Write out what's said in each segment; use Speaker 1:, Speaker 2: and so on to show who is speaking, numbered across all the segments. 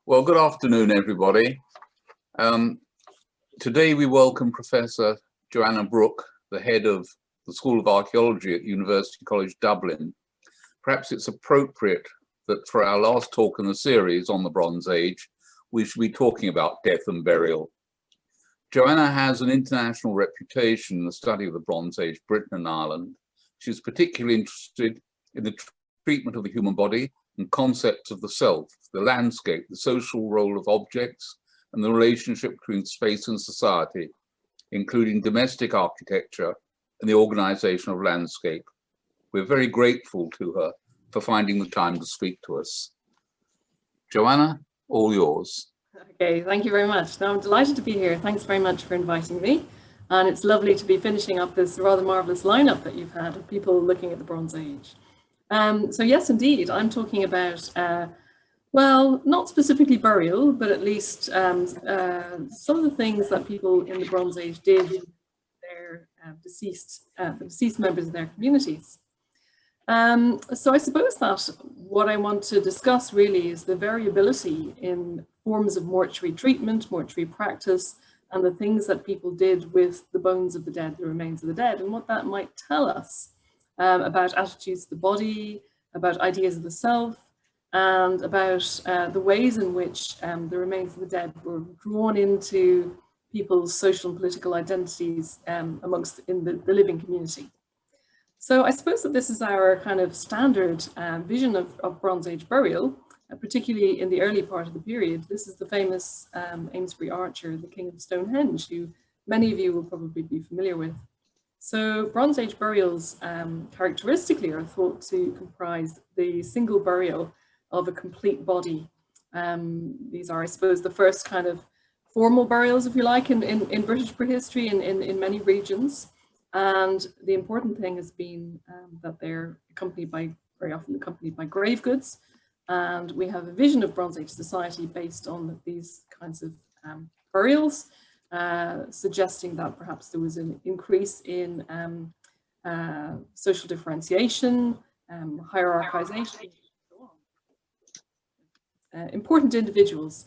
Speaker 1: Well, good afternoon, everybody. Today we welcome Professor Joanna Brück, the head of the School of Archaeology at University College Dublin. Perhaps it's appropriate that for our last talk in the series on the Bronze Age, we should be talking about death and burial. Joanna has an international reputation in the study of the Bronze Age, Britain and Ireland. She's particularly interested in the treatment of the human body and concepts of the self, the landscape, the social role of objects, and the relationship between space and society, including domestic architecture and the organization of landscape. We're very grateful to her for finding the time to speak to us. Joanna, all yours.
Speaker 2: Okay, thank you very much. Now, I'm delighted to be here. Thanks very much for inviting me. And it's lovely to be finishing up this rather marvelous lineup that you've had of people looking at the Bronze Age. So yes, indeed, I'm talking about, well, not specifically burial, but at least some of the things that people in the Bronze Age did with their the deceased members of their communities. So I suppose that what I want to discuss really is the variability in forms of mortuary treatment, mortuary practice, and the things that people did with the bones of the dead, the remains of the dead, and what that might tell us about attitudes to the body, about ideas of the self, and about the ways in which the remains of the dead were drawn into people's social and political identities amongst the living community. So I suppose that this is our kind of standard vision of Bronze Age burial, particularly in the early part of the period. This is the famous Amesbury Archer, the King of Stonehenge, who many of you will probably be familiar with. So Bronze Age burials characteristically are thought to comprise the single burial of a complete body. These are, I suppose, the first kind of formal burials, if you like, in British prehistory in many regions. And the important thing has been that they're very often accompanied by grave goods. And we have a vision of Bronze Age society based on these kinds of burials, suggesting that perhaps there was an increase in social differentiation, hierarchization, important individuals,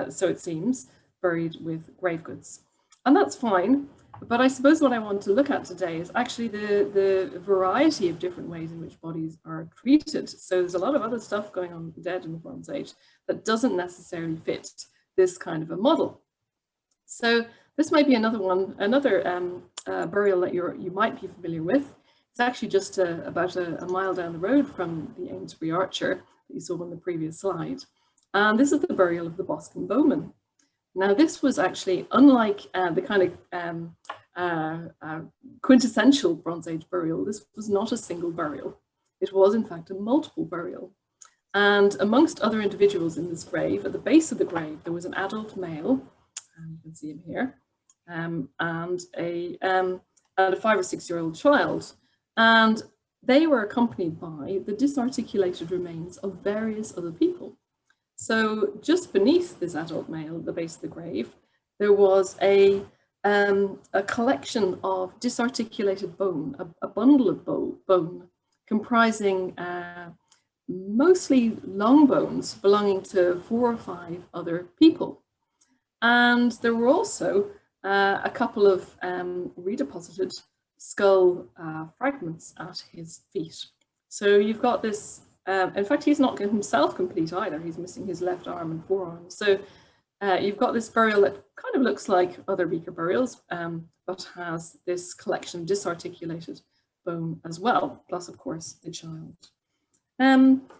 Speaker 2: so it seems, buried with grave goods. And that's fine, but I suppose what I want to look at today is actually the variety of different ways in which bodies are treated. So there's a lot of other stuff going on with the dead in the Bronze Age that doesn't necessarily fit this kind of a model. So this might be another burial that you might be familiar with. It's actually just about a mile down the road from the Amesbury Archer that you saw on the previous slide. And this is the burial of the Bosque and Bowman. Now, this was actually, unlike the kind of quintessential Bronze Age burial, this was not a single burial. It was, in fact, a multiple burial. And amongst other individuals in this grave, at the base of the grave, there was an adult male, you can see him here, and a 5 or 6 year old child. And they were accompanied by the disarticulated remains of various other people. So just beneath this adult male, at the base of the grave, there was a collection of disarticulated bone, a bundle of bone comprising mostly long bones belonging to 4 or 5 other people. And there were also a couple of redeposited skull fragments at his feet. So you've got this, in fact, he's not himself complete either. He's missing his left arm and forearm. So you've got this burial that kind of looks like other Beaker burials, but has this collection of disarticulated bone as well, plus, of course, the child.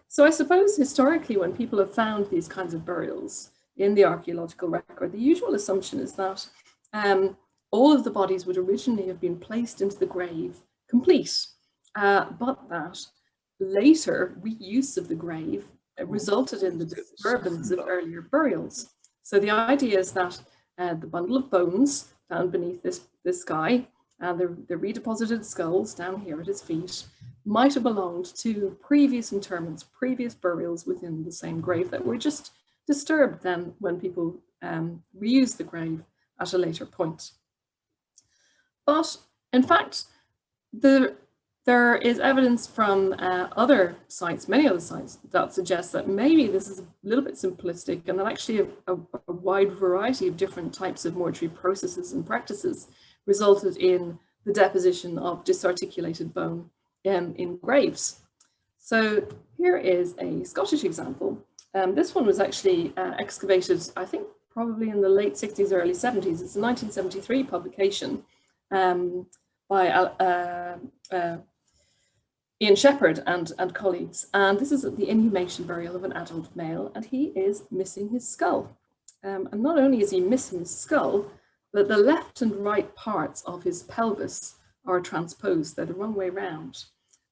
Speaker 2: So I suppose historically, when people have found these kinds of burials in the archaeological record, the usual assumption is that all of the bodies would originally have been placed into the grave complete, but that later reuse of the grave resulted in the disturbance of earlier burials. So the idea is that the bundle of bones found beneath this guy, and the redeposited skulls down here at his feet, might have belonged to previous interments, previous burials within the same grave that were just disturbed then when people reused the grave at a later point. But in fact, the There is evidence from other sites, many other sites, that suggests that maybe this is a little bit simplistic, and that actually a wide variety of different types of mortuary processes and practices resulted in the deposition of disarticulated bone in graves. So here is a Scottish example. This one was actually excavated, I think, probably in the late 60s, early 70s. It's a 1973 publication by Ian Shepherd and colleagues. And this is the inhumation burial of an adult male, and he is missing his skull. And not only is he missing his skull, but the left and right parts of his pelvis are transposed. They're the wrong way round.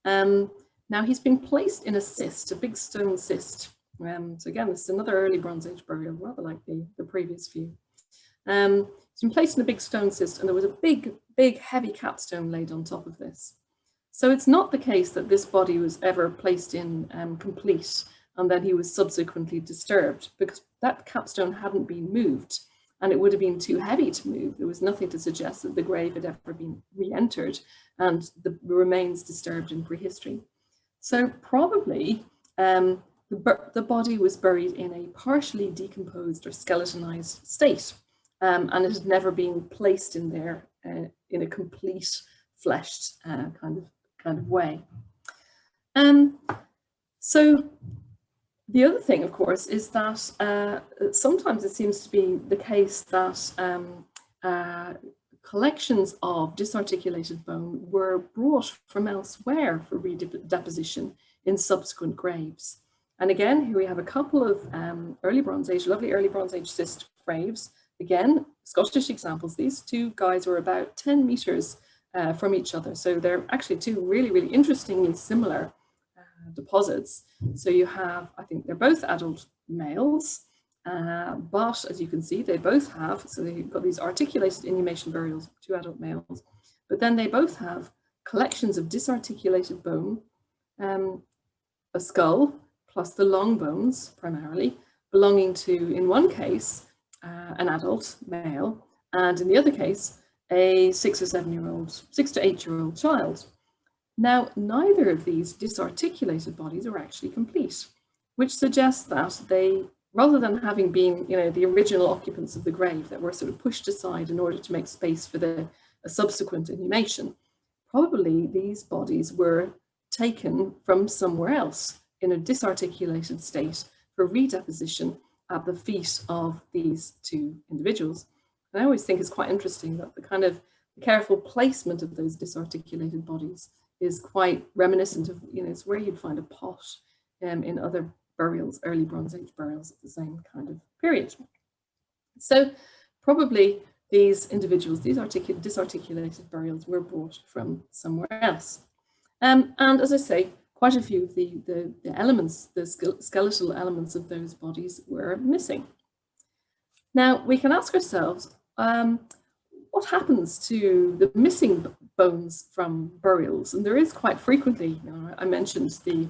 Speaker 2: Now he's been placed in a cyst, a big stone cyst. So again, this is another early Bronze Age burial, rather like the previous few. He's been placed in a big stone cyst, and there was a big heavy capstone laid on top of this. So it's not the case that this body was ever placed in complete and then he was subsequently disturbed, because that capstone hadn't been moved and it would have been too heavy to move. There was nothing to suggest that the grave had ever been re-entered and the remains disturbed in prehistory. So probably the body was buried in a partially decomposed or skeletonized state, and it had never been placed in there in a complete fleshed kind of way. So the other thing, of course, is that sometimes it seems to be the case that collections of disarticulated bone were brought from elsewhere for redeposition in subsequent graves. And again, here we have a couple of early Bronze Age, lovely early Bronze Age cyst graves. Again, Scottish examples. These two guys were about 10 meters from each other. So they're actually two really, really interestingly similar deposits. So you have, I think they're both adult males, but as you can see, they both have, so they've got these articulated inhumation burials, two adult males, but then they both have collections of disarticulated bone, a skull, plus the long bones primarily, belonging to, in one case, an adult male, and in the other case, a 6 or 7-year-old, 6 to 8-year-old child. Now, neither of these disarticulated bodies are actually complete, which suggests that they, rather than having been, the original occupants of the grave that were sort of pushed aside in order to make space for a subsequent inhumation, probably these bodies were taken from somewhere else in a disarticulated state for redeposition at the feet of these two individuals. And I always think it's quite interesting that the kind of careful placement of those disarticulated bodies is quite reminiscent of, it's where you'd find a pot in other burials, early Bronze Age burials of the same kind of period. So probably these individuals, these disarticulated burials were brought from somewhere else. And as I say, quite a few of the elements, the skeletal elements of those bodies were missing. Now we can ask ourselves, what happens to the missing bones from burials? And there is quite frequently, I mentioned the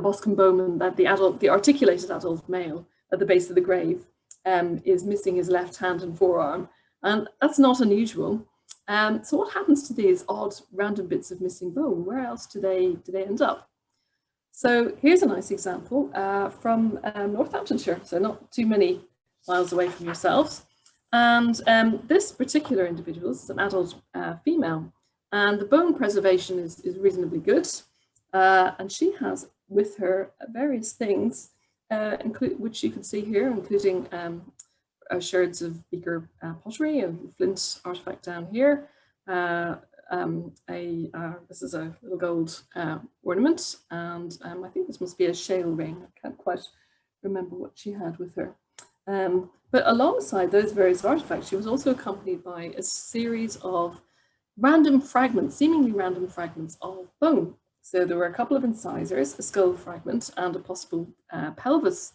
Speaker 2: Bosque and Bowman, that the articulated adult male at the base of the grave is missing his left hand and forearm, and that's not unusual. So what happens to these odd random bits of missing bone? Where else do they end up? So here's a nice example from Northamptonshire, so not too many miles away from yourselves. And this particular individual is an adult female, and the bone preservation is reasonably good. And she has with her various things, which you can see here, including sherds of Beaker pottery, a flint artifact down here. This is a little gold ornament, and I think this must be a shale ring. I can't quite remember what she had with her. But alongside those various artifacts, she was also accompanied by a series of random fragments, seemingly random fragments of bone. So there were a couple of incisors, a skull fragment, and a possible pelvis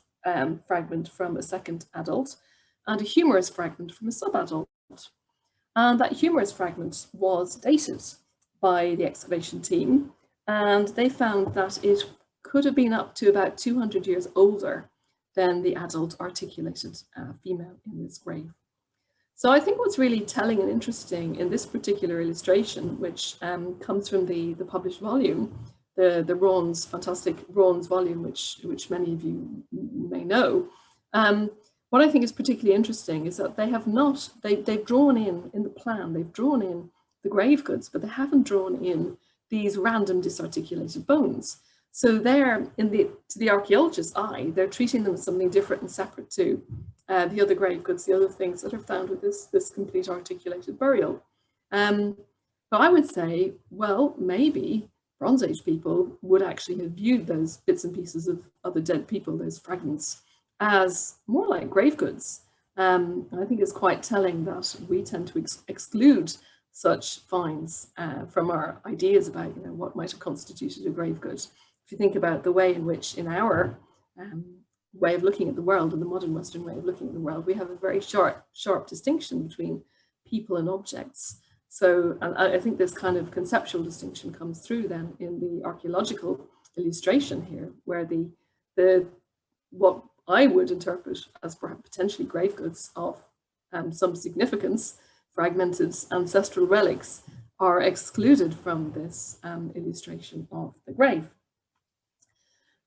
Speaker 2: fragment from a second adult, and a humerus fragment from a subadult. And that humerus fragment was dated by the excavation team, and they found that it could have been up to about 200 years older than the adult articulated female in this grave. So I think what's really telling and interesting in this particular illustration, which comes from the published volume, the Raun's fantastic Raun's volume, which many of you may know, what I think is particularly interesting is that they have not, they've drawn in the plan, they've drawn in the grave goods, but they haven't drawn in these random disarticulated bones. So they're, to the archaeologist's eye, they're treating them as something different and separate to the other grave goods, the other things that are found with this complete articulated burial. But I would say, well, maybe Bronze Age people would actually have viewed those bits and pieces of other dead people, those fragments, as more like grave goods. I think it's quite telling that we tend to exclude such finds from our ideas about, you know, what might have constituted a grave good. If you think about the way in which, in our way of looking at the world, and the modern Western way of looking at the world, we have a very sharp distinction between people and objects. So, and I think this kind of conceptual distinction comes through then in the archaeological illustration here, where what I would interpret as perhaps potentially grave goods of some significance, fragmented ancestral relics, are excluded from this illustration of the grave.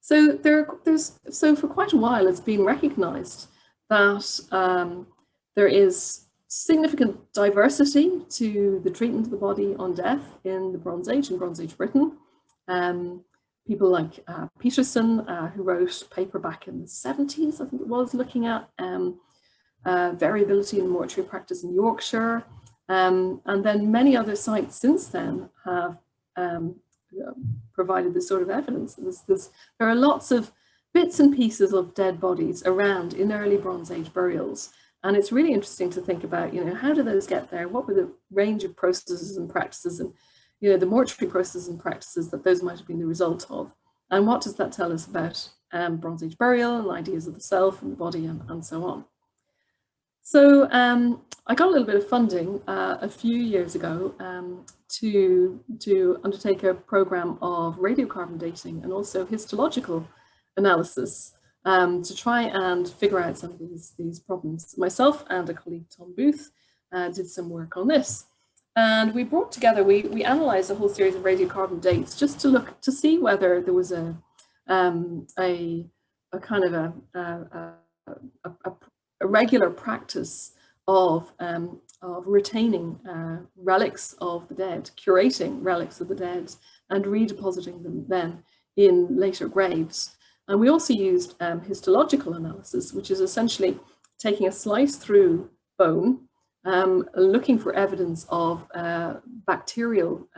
Speaker 2: So so for quite a while it's been recognized that there is significant diversity to the treatment of the body on death in the Bronze Age, in Bronze Age Britain. People like Peterson, who wrote a paper back in the 70s, I think it was, looking at variability in mortuary practice in Yorkshire. And then many other sites since then have provided this sort of evidence. There are lots of bits and pieces of dead bodies around in early Bronze Age burials. And it's really interesting to think about, you know, how do those get there? What were the range of processes and practices, and, you know, the mortuary processes and practices that those might have been the result of? And what does that tell us about Bronze Age burial and ideas of the self and the body and so on? So I got a little bit of funding a few years ago to undertake a program of radiocarbon dating and also histological analysis to try and figure out some of these problems. Myself and a colleague, Tom Booth, did some work on this. And we brought together, we analysed a whole series of radiocarbon dates just to look to see whether there was a kind of a regular practice of retaining relics of the dead, curating relics of the dead, and redepositing them then in later graves. And we also used histological analysis, which is essentially taking a slice through bone, looking for evidence of bacterial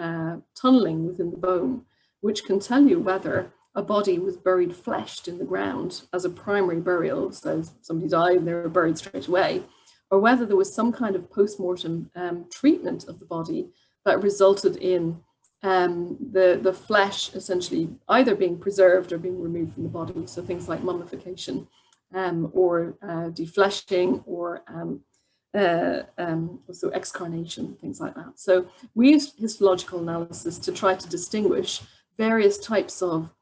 Speaker 2: tunneling within the bone, which can tell you whether a body was buried fleshed in the ground as a primary burial, so somebody died and they were buried straight away, or whether there was some kind of post-mortem treatment of the body that resulted in the flesh essentially either being preserved or being removed from the body. So things like mummification or defleshing or also excarnation, things like that. So we used histological analysis to try to distinguish various types of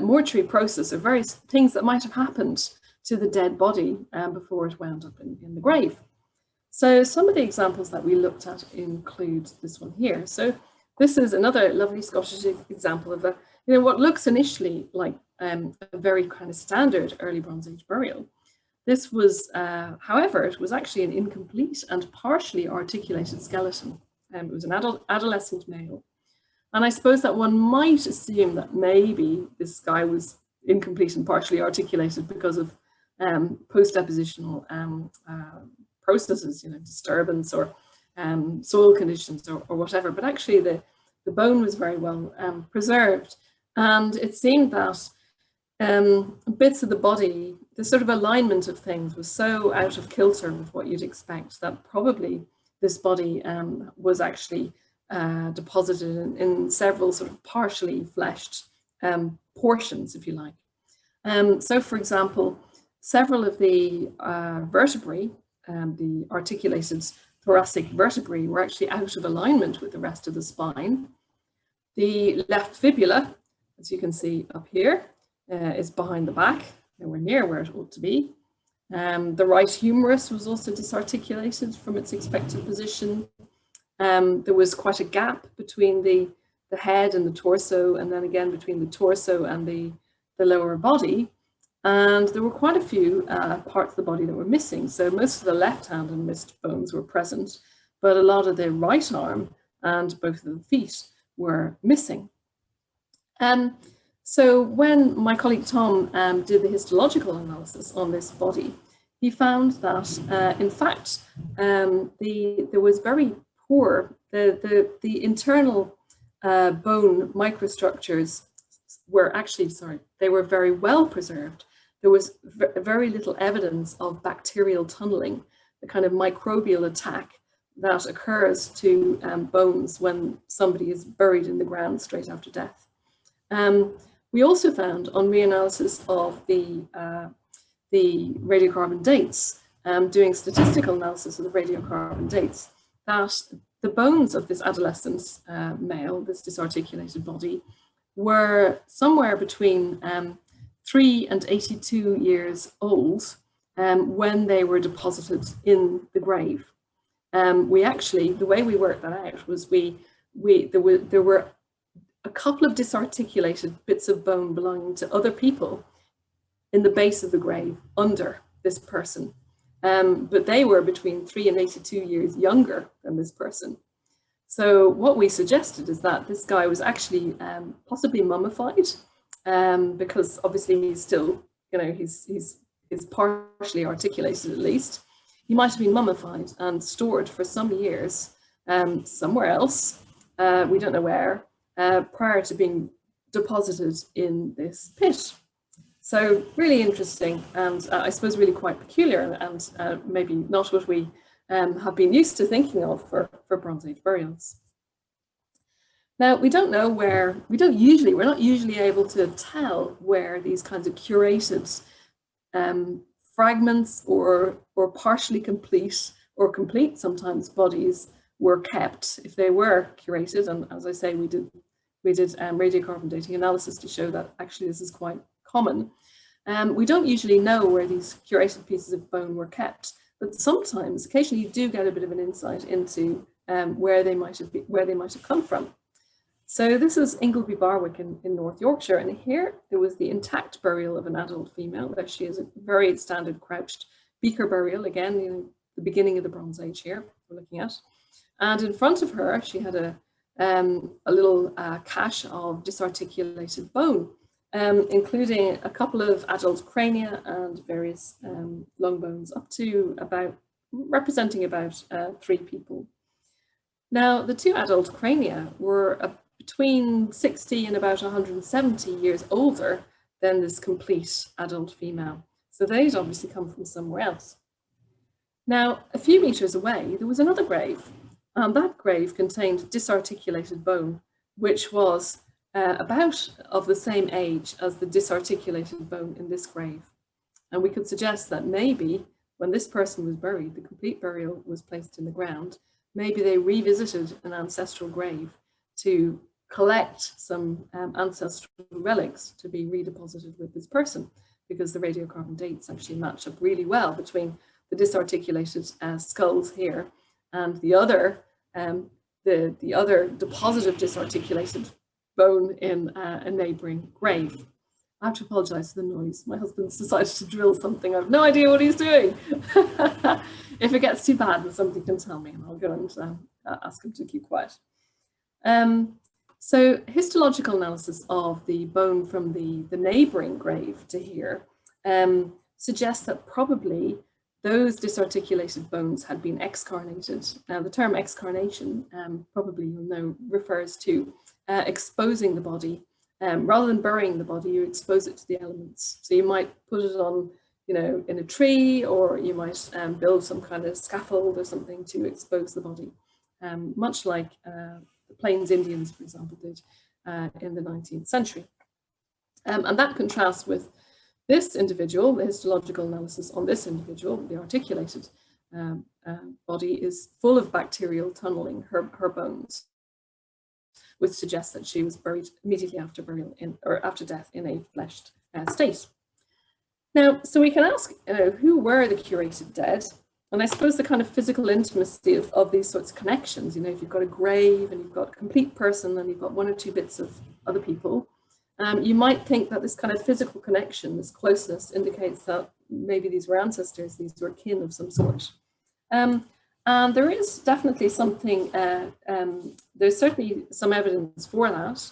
Speaker 2: mortuary process, or various things that might have happened to the dead body before it wound up in the grave. So some of the examples that we looked at include this one here. So this is another lovely Scottish example of what looks initially like a very kind of standard early Bronze Age burial. This was, however, it was actually an incomplete and partially articulated skeleton. It was an adolescent male. And I suppose that one might assume that maybe this guy was incomplete and partially articulated because of post-depositional processes, disturbance or soil conditions or whatever. But actually the bone was very well preserved. And it seemed that bits of the body, the sort of alignment of things was so out of kilter with what you'd expect that probably this body was actually deposited in several sort of partially fleshed portions, if you like. So, for example, several of the vertebrae, the articulated thoracic vertebrae, were actually out of alignment with the rest of the spine. The left fibula, as you can see up here, is behind the back, nowhere near where it ought to be. The right humerus was also disarticulated from its expected position. There was quite a gap between the head and the torso, and then again between the torso and the lower body. And there were quite a few parts of the body that were missing. So most of the left hand and wrist bones were present, but a lot of the right arm and both of the feet were missing. So when my colleague Tom did the histological analysis on this body, he found that, in fact, there was very poor, the internal bone microstructures were actually, they were very well preserved. There was very little evidence of bacterial tunneling, the kind of microbial attack that occurs to bones when somebody is buried in the ground straight after death. We also found on reanalysis of the radiocarbon dates, doing statistical analysis of the radiocarbon dates, that the bones of this adolescent male, this disarticulated body, were somewhere between 3 and 82 years old when they were deposited in the grave. We actually, the way we worked that out was there were a couple of disarticulated bits of bone belonging to other people in the base of the grave under this person. But they were between 3 and 82 years younger than this person. So what we suggested is that this guy was actually possibly mummified, because obviously he's still, he's partially articulated at least. He might have been mummified and stored for some years somewhere else, we don't know where, prior to being deposited in this pit. So really interesting, and I suppose really quite peculiar, and maybe not what we have been used to thinking of for Bronze Age burials. Now, we don't know where, we're not usually able to tell where these kinds of curated fragments or partially complete or complete sometimes bodies were kept if they were curated. And as I say, we did radiocarbon dating analysis to show that actually this is quite common. We don't usually know where these curated pieces of bone were kept, but sometimes, occasionally, you do get a bit of an insight into where they might have come from. So this is Ingleby Barwick in North Yorkshire, and here there was the intact burial of an adult female. There she is, a very standard crouched Beaker burial, again, the beginning of the Bronze Age here we're looking at. And in front of her, she had a little cache of disarticulated bone, including a couple of adult crania and various long bones, up to representing about 3 people. Now, the 2 adult crania were between 60 and about 170 years older than this complete adult female. So they'd obviously come from somewhere else. Now, a few meters away, there was another grave, and that grave contained disarticulated bone, which was about of the same age as the disarticulated bone in this grave. And we could suggest that maybe when this person was buried, the complete burial was placed in the ground, maybe they revisited an ancestral grave to collect some ancestral relics to be redeposited with this person, because the radiocarbon dates actually match up really well between the disarticulated skulls here and the other deposit of disarticulated bone in a neighbouring grave. I have to apologise for the noise. My husband's decided to drill something. I have no idea what he's doing. If it gets too bad, then somebody can tell me, and I'll go and ask him to keep quiet. So histological analysis of the bone from the neighbouring grave to here suggests that probably those disarticulated bones had been excarnated. Now, the term excarnation, probably you'll know, refers to exposing the body. Rather than burying the body, you expose it to the elements. So you might put it on, in a tree, or you might build some kind of scaffold or something to expose the body, much like the Plains Indians, for example, did in the 19th century. And that contrasts with this individual. The histological analysis on this individual, the articulated body, is full of bacterial tunneling, her bones, which suggests that she was buried immediately after burial or after death in a fleshed state. Now, so we can ask, who were the curated dead? And I suppose the kind of physical intimacy of these sorts of connections, if you've got a grave and you've got a complete person and you've got one or two bits of other people, you might think that this kind of physical connection, this closeness, indicates that maybe these were ancestors, these were kin of some sort. And there is definitely something, there's certainly some evidence for that.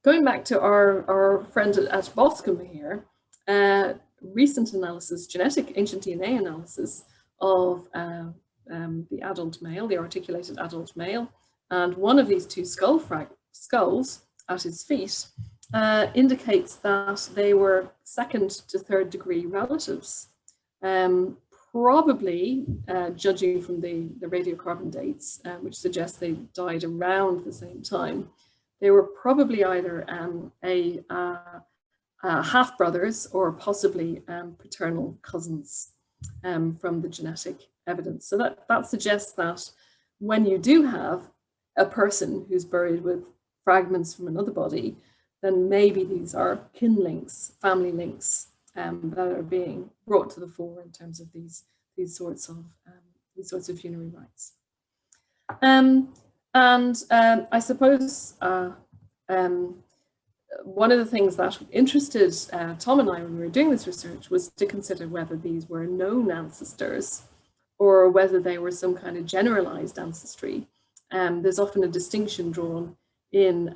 Speaker 2: Going back to our friend at Bosque here, recent analysis, genetic ancient DNA analysis of the adult male, the articulated adult male, and one of these two skulls at his feet indicates that they were second to third degree relatives. Probably, judging from the radiocarbon dates, which suggest they died around the same time, they were probably either half-brothers or possibly paternal cousins from the genetic evidence. So that suggests that when you do have a person who's buried with fragments from another body, then maybe these are kin links, family links that are being brought to the fore in terms of these sorts of funerary rites. I suppose one of the things that interested Tom and I when we were doing this research was to consider whether these were known ancestors or whether they were some kind of generalized ancestry. There's often a distinction drawn in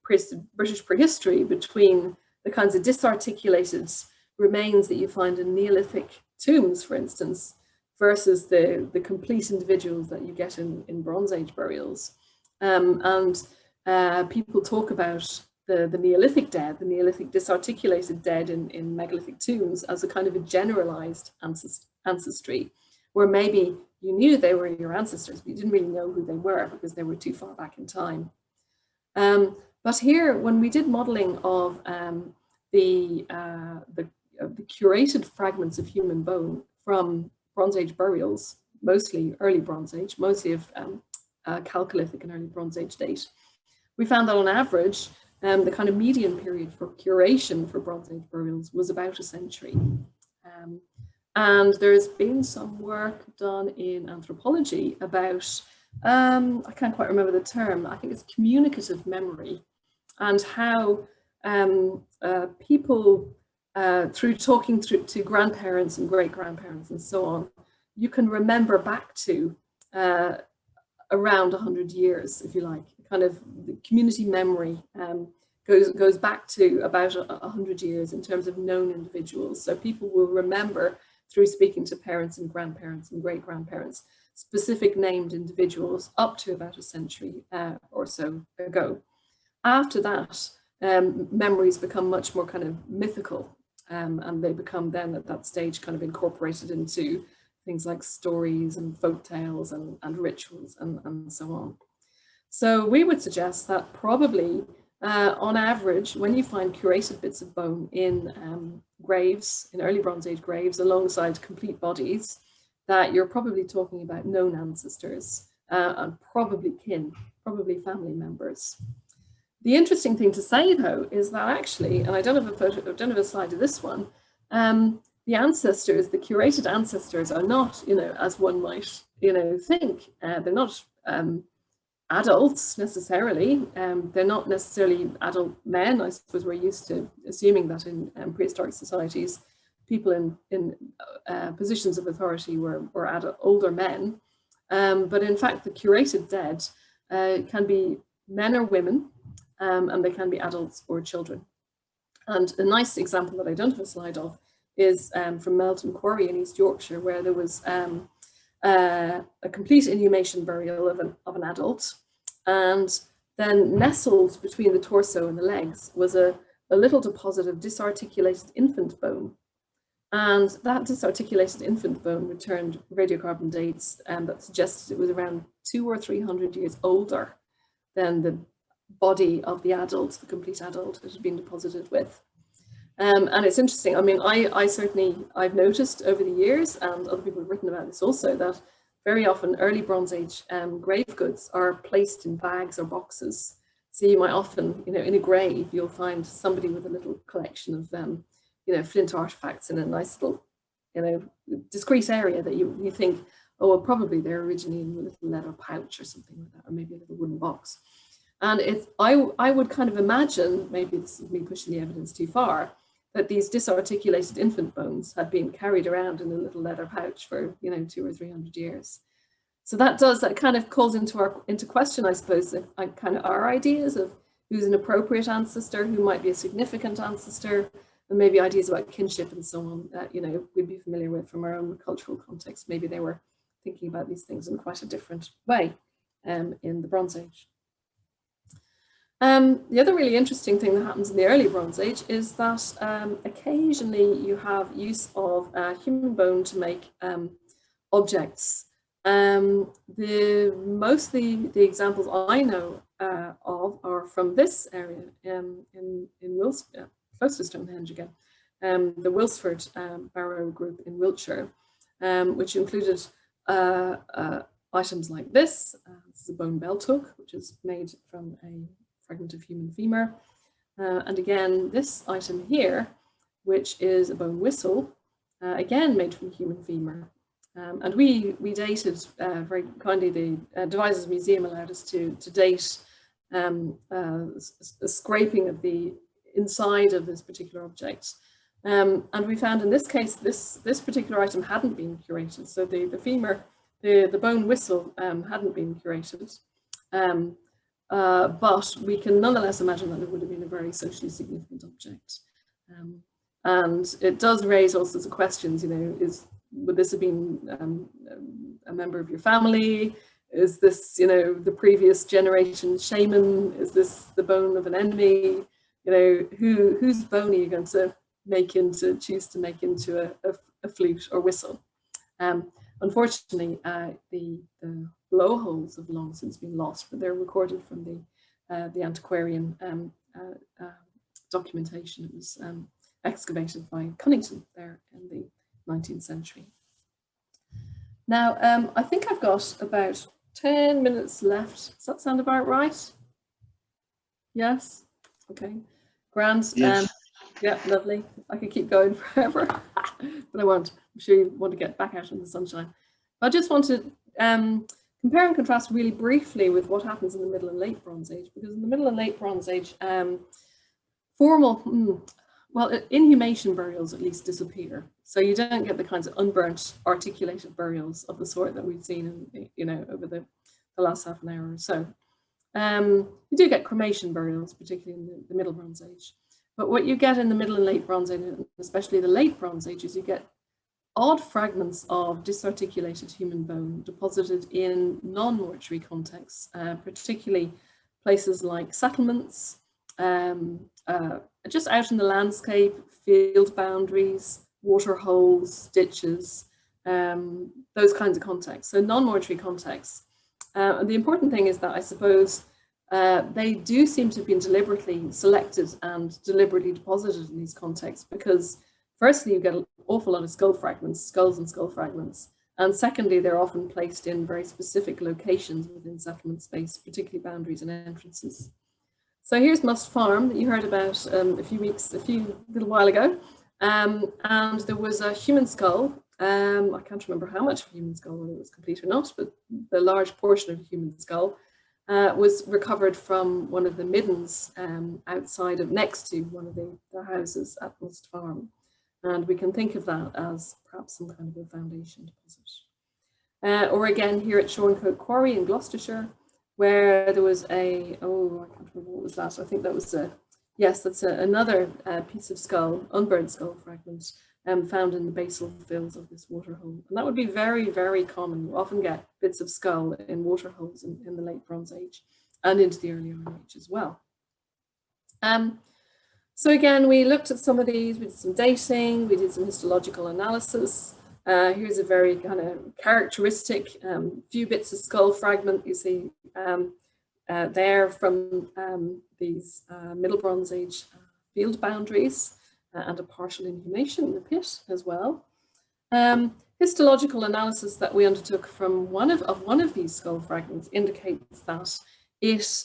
Speaker 2: British prehistory between the kinds of disarticulated remains that you find in Neolithic tombs, for instance, versus the complete individuals that you get in Bronze Age burials. People talk about the Neolithic dead, the Neolithic disarticulated dead in megalithic tombs as a kind of a generalized ancestry, where maybe you knew they were your ancestors, but you didn't really know who they were because they were too far back in time. But here, when we did modeling of the curated fragments of human bone from Bronze Age burials, mostly early Bronze Age, mostly of Chalcolithic and early Bronze Age date, we found that on average, the kind of median period for curation for Bronze Age burials was about a century. And there's been some work done in anthropology about, I can't quite remember the term, I think it's communicative memory, and how people, through talking to grandparents and great-grandparents and so on, you can remember back to around 100 years, if you like. Kind of the community memory goes back to about 100 years in terms of known individuals. So people will remember through speaking to parents and grandparents and great-grandparents specific named individuals up to about a century or so ago. After that, memories become much more kind of mythical, and they become then at that stage kind of incorporated into things like stories and folk tales and rituals and so on. So we would suggest that probably on average, when you find curated bits of bone in graves, in early Bronze Age graves, alongside complete bodies, that you're probably talking about known ancestors and probably kin, probably family members. The interesting thing to say, though, is that actually, and I don't have a photo, I don't have a slide of this one, the ancestors, the curated ancestors are not, as one might, think. They're not adults necessarily. They're not necessarily adult men. I suppose we're used to assuming that in prehistoric societies, people in positions of authority were older men. But in fact, the curated dead can be men or women, and they can be adults or children. And a nice example that I don't have a slide of is from Melton Quarry in East Yorkshire, where there was a complete inhumation burial of an adult, and then nestled between the torso and the legs was a little deposit of disarticulated infant bone. And that disarticulated infant bone returned radiocarbon dates that suggested it was around 200 or 300 years older than the body of the adult, the complete adult it had been deposited with. And it's interesting, I mean, I've noticed over the years, and other people have written about this also, that very often early Bronze Age grave goods are placed in bags or boxes. So you might often, in a grave, you'll find somebody with a little collection of, you know, flint artifacts in a nice little, you know, discrete area that you think, oh, well, probably they're originally in a little leather pouch or something like that, or maybe a little wooden box. And I would kind of imagine, maybe this is me pushing the evidence too far, that these disarticulated infant bones had been carried around in a little leather pouch for, you know, 200 or 300 years. So that kind of calls into question, I suppose, kind of our ideas of who's an appropriate ancestor, who might be a significant ancestor, and maybe ideas about kinship and so on that, you know, we'd be familiar with from our own cultural context. Maybe they were thinking about these things in quite a different way in the Bronze Age. The other really interesting thing that happens in the early Bronze Age is that occasionally you have use of human bone to make objects. Mostly the examples I know of are from this area in Wiltshire, close to Stonehenge again, the Wilsford Barrow group in Wiltshire, which included items like this. This is a bone belt hook, which is made from a fragment of human femur. And again, this item here, which is a bone whistle, again made from human femur. And we dated very kindly, the Devices Museum allowed us to date a scraping of the inside of this particular object. And we found in this case, this particular item hadn't been curated. So the femur, the bone whistle hadn't been curated. But we can nonetheless imagine that it would have been a very socially significant object. And it does raise all sorts of questions, you know, would this have been a member of your family? Is this, you know, the previous generation shaman? Is this the bone of an enemy? You know, whose bone are you going to choose to make into a flute or whistle? Unfortunately, the blowholes have long since been lost, but they're recorded from the antiquarian documentation. It was excavated by Cunnington there in the 19th century. Now, I think I've got about 10 minutes left. Does that sound about right? Yes? Okay. Grand.
Speaker 3: Yes.
Speaker 2: Yeah, lovely. I could keep going forever, but I won't. I'm sure you want to get back out in the sunshine. I just want to compare and contrast really briefly with what happens in the Middle and Late Bronze Age, because in the Middle and Late Bronze Age, inhumation burials at least disappear. So you don't get the kinds of unburnt, articulated burials of the sort that we've seen, you know, over the last half an hour or so. You do get cremation burials, particularly in the Middle Bronze Age. But what you get in the Middle and Late Bronze Age, especially the Late Bronze Age, is you get odd fragments of disarticulated human bone deposited in non-mortuary contexts, particularly places like settlements, just out in the landscape, field boundaries, water holes, ditches, those kinds of contexts. So non-mortuary contexts. And the important thing is that I suppose they do seem to have been deliberately selected and deliberately deposited in these contexts, because firstly, you get an awful lot of skulls and skull fragments. And secondly, they're often placed in very specific locations within settlement space, particularly boundaries and entrances. So here's Must Farm that you heard about a little while ago. And there was a human skull. I can't remember how much of a human skull, whether it was complete or not, but the large portion of a human skull was recovered from one of the middens next to one of the houses at Must Farm. And we can think of that as perhaps some kind of a foundation deposit. Or again, here at Shorncote Quarry in Gloucestershire, where there was I can't remember what was that. I think that was that's another piece of skull, unburned skull fragment found in the basal fills of this waterhole. And that would be very, very common. You often get bits of skull in waterholes in the Late Bronze Age and into the early Iron Age as well. So again, we looked at some of these, we did some dating, we did some histological analysis. Here's a very kind of characteristic few bits of skull fragment you see there from these Middle Bronze Age field boundaries and a partial inhumation in the pit as well. Histological analysis that we undertook from one of these skull fragments indicates that it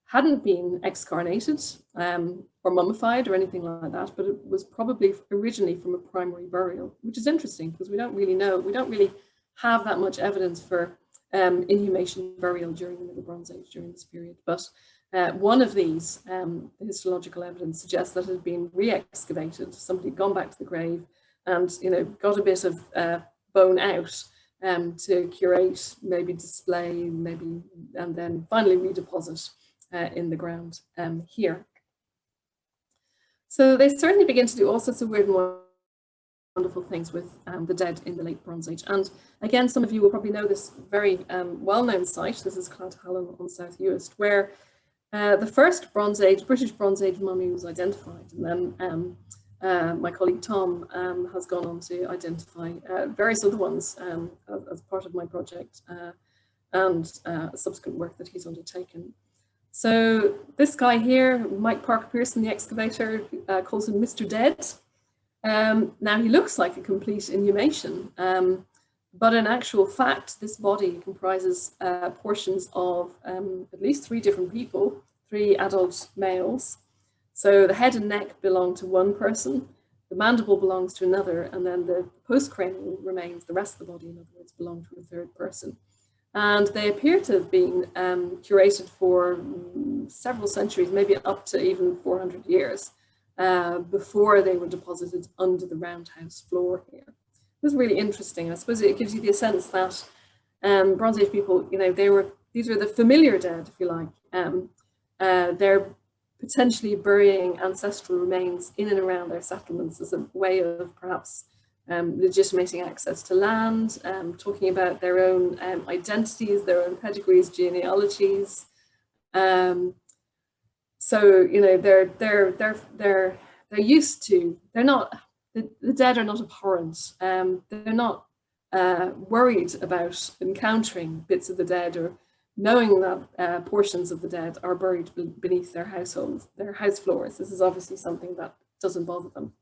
Speaker 2: hadn't been excarnated or mummified or anything like that, but it was probably originally from a primary burial, which is interesting because we don't really know, we don't really have that much evidence for inhumation burial during the Middle Bronze Age during this period. But one of these, the histological evidence suggests that it had been re-excavated. Somebody had gone back to the grave and, you know, got a bit of bone out to curate, maybe display, maybe, and then finally redeposit in the ground here. So they certainly begin to do all sorts of weird and wonderful things with the dead in the late Bronze Age. And again, some of you will probably know this very well-known site. This is Clontarhallen on South Uist, where the first Bronze Age, British Bronze Age mummy was identified. And then my colleague Tom has gone on to identify various other ones as part of my project and subsequent work that he's undertaken. So this guy here, Mike Parker Pearson, the excavator, calls him Mr. Dead. Now he looks like a complete inhumation, but in actual fact, this body comprises portions of at least 3 different people, 3 adult males. So the head and neck belong to one person, the mandible belongs to another, and then the postcranial remains, the rest of the body, in other words, belong to a 3rd person. And they appear to have been curated for several centuries, maybe up to even 400 years, before they were deposited under the roundhouse floor here. It was really interesting. I suppose it gives you the sense that Bronze Age people, you know, these were the familiar dead, if you like. They're potentially burying ancestral remains in and around their settlements as a way of perhaps legitimating access to land, talking about their own identities, their own pedigrees, genealogies. So, you know, they're used to, they're not, the dead are not abhorrent. They're not worried about encountering bits of the dead or knowing that portions of the dead are buried beneath their households, their house floors. This is obviously something that doesn't bother them.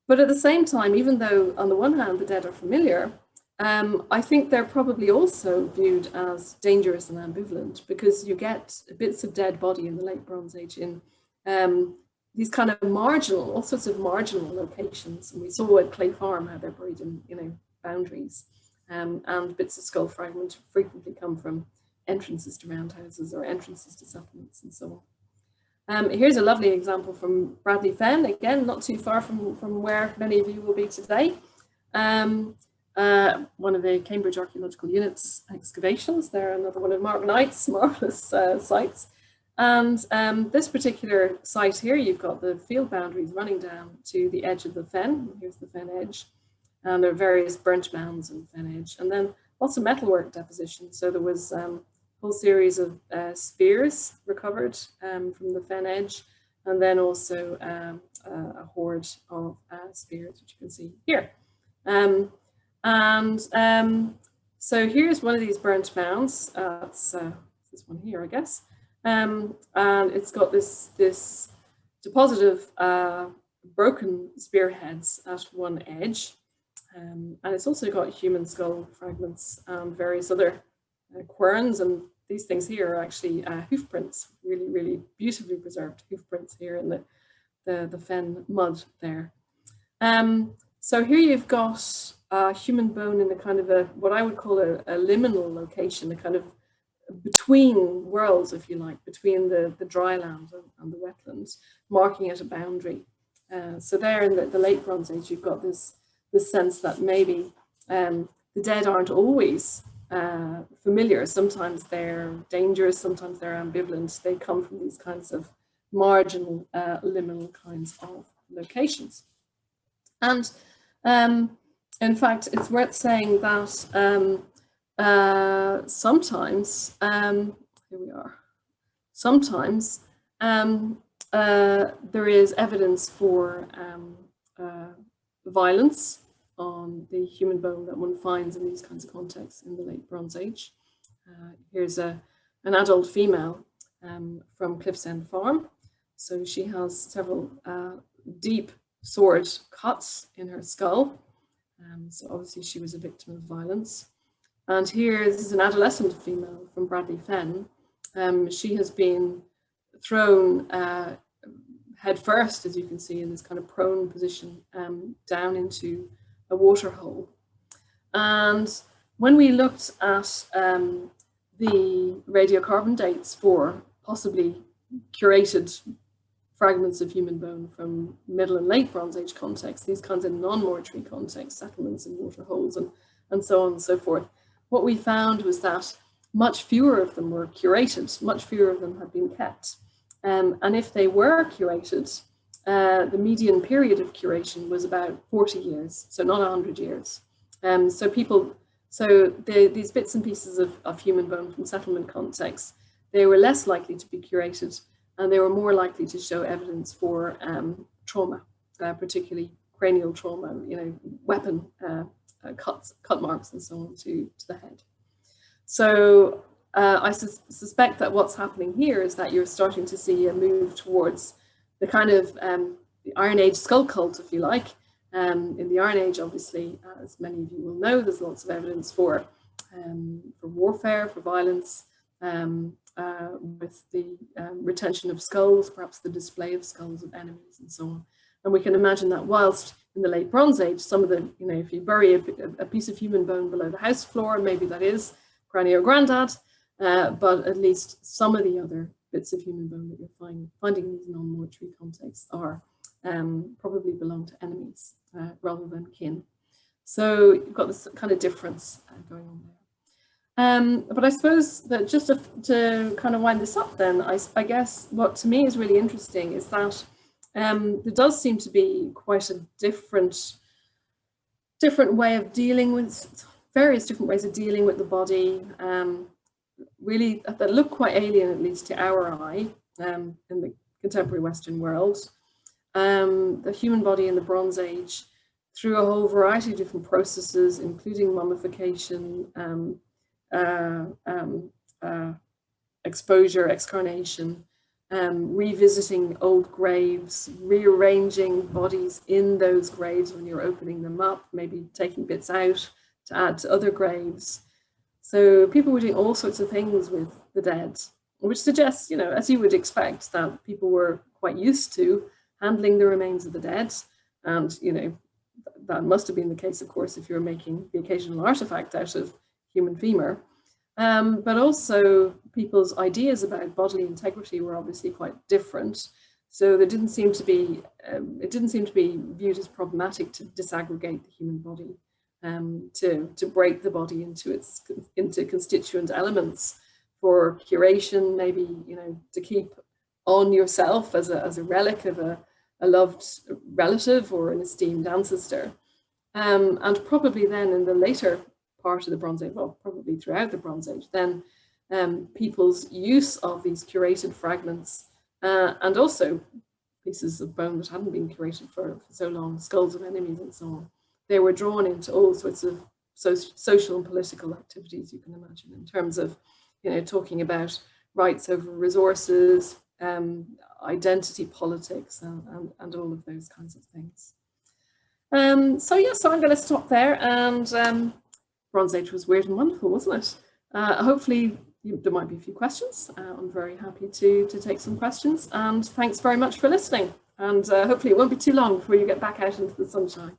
Speaker 2: But at the same time, even though on the one hand the dead are familiar, I think they're probably also viewed as dangerous and ambivalent, because you get bits of dead body in the late Bronze Age in these kind of marginal, all sorts of marginal locations. And we saw at Clay Farm how they're buried in, you know, boundaries, and bits of skull fragment frequently come from entrances to roundhouses or entrances to settlements and so on. Here's a lovely example from Bradley Fen, again, not too far from where many of you will be today. One of the Cambridge Archaeological Unit's excavations. They're another one of Mark Knight's marvellous sites. And this particular site here, you've got the field boundaries running down to the edge of the fen. Here's the fen edge. And there are various burnt mounds on the fen edge. And then lots of metalwork deposition. So there was a whole series of spears recovered from the fen edge. And then also a hoard of spears, which you can see here. So here's one of these burnt mounds. It's this one here, I guess. And it's got this deposit of broken spearheads at one edge. And it's also got human skull fragments and various other querns. And these things here are actually hoof prints, really, really beautifully preserved hoof prints here in the fen mud there. So here you've got human bone in a kind of what I would call a liminal location, a kind of between worlds, if you like, between the dry land and the wetlands, marking out a boundary. So there in the late Bronze Age, you've got this sense that maybe the dead aren't always familiar. Sometimes they're dangerous, sometimes they're ambivalent. They come from these kinds of marginal, liminal kinds of locations. And in fact, it's worth saying that sometimes, here we are, sometimes there is evidence for violence on the human bone that one finds in these kinds of contexts in the late Bronze Age. Here's an adult female from Cliff's End Farm. So she has several deep sword cuts in her skull. So obviously she was a victim of violence. And here, this is an adolescent female from Bradley Fen. She has been thrown head first, as you can see, in this kind of prone position down into a water hole. And when we looked at the radiocarbon dates for possibly curated fragments of human bone from Middle and Late Bronze Age contexts, these kinds of non-mortuary contexts, settlements and water holes and so on and so forth, what we found was that much fewer of them were curated, much fewer of them had been kept. And if they were curated, the median period of curation was about 40 years, so not 100 years. So these bits and pieces of human bone from settlement contexts, they were less likely to be curated, and they were more likely to show evidence for trauma, particularly cranial trauma, weapon cut marks and so on to the head. So I suspect that what's happening here is that you're starting to see a move towards the kind of the Iron Age skull cult, if you like. In the Iron Age, obviously, as many of you will know, there's lots of evidence for warfare, for violence, with the retention of skulls, perhaps the display of skulls of enemies and so on. And we can imagine that whilst in the Late Bronze Age, some of the, if you bury a piece of human bone below the house floor, maybe that is granny or granddad, but at least some of the other bits of human bone that you're finding in these non-mortuary contexts are probably belong to enemies rather than kin. So you've got this kind of difference going on there. But I suppose that just to kind of wind this up then, I guess what to me is really interesting is that there does seem to be quite a different way of dealing with, various different ways of dealing with the body, really that look quite alien, at least to our eye, in the contemporary Western world. The human body in the Bronze Age, through a whole variety of different processes, including mummification, exposure, excarnation, revisiting old graves, rearranging bodies in those graves when you're opening them up, maybe taking bits out to add to other graves. So people were doing all sorts of things with the dead, which suggests, as you would expect, that people were quite used to handling the remains of the dead. And, that must have been the case, of course, if you're making the occasional artifact out of human femur. But also people's ideas about bodily integrity were obviously quite different. So there didn't seem to be, it didn't seem to be viewed as problematic to disaggregate the human body, to break the body into constituent elements for curation, maybe, to keep on yourself as a relic of a loved relative or an esteemed ancestor. And probably then in the later part of the Bronze Age, well, probably throughout the Bronze Age, then people's use of these curated fragments and also pieces of bone that hadn't been curated for so long, skulls of enemies and so on, they were drawn into all sorts of social and political activities, you can imagine, in terms of, talking about rights over resources, identity politics, and all of those kinds of things. So I'm going to stop there. And Bronze Age was weird and wonderful, wasn't it? Hopefully there might be a few questions. I'm very happy to take some questions. And thanks very much for listening. And hopefully it won't be too long before you get back out into the sunshine.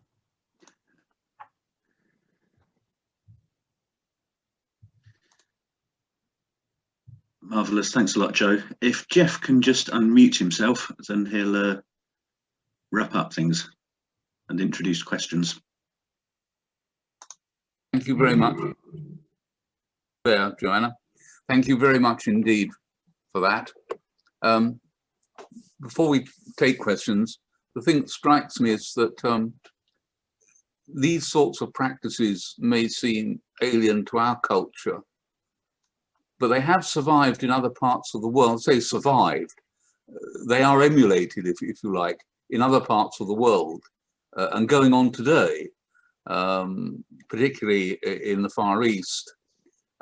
Speaker 3: Marvellous, thanks a lot, Joe. If Jeff can just unmute himself, then he'll wrap up things and introduce questions.
Speaker 1: Thank you very much there, Joanna. Thank you very much indeed for that. Before we take questions, the thing that strikes me is that these sorts of practices may seem alien to our culture, but they have survived in other parts of the world. Say survived, they are emulated, if you like, in other parts of the world and going on today, particularly in the Far East.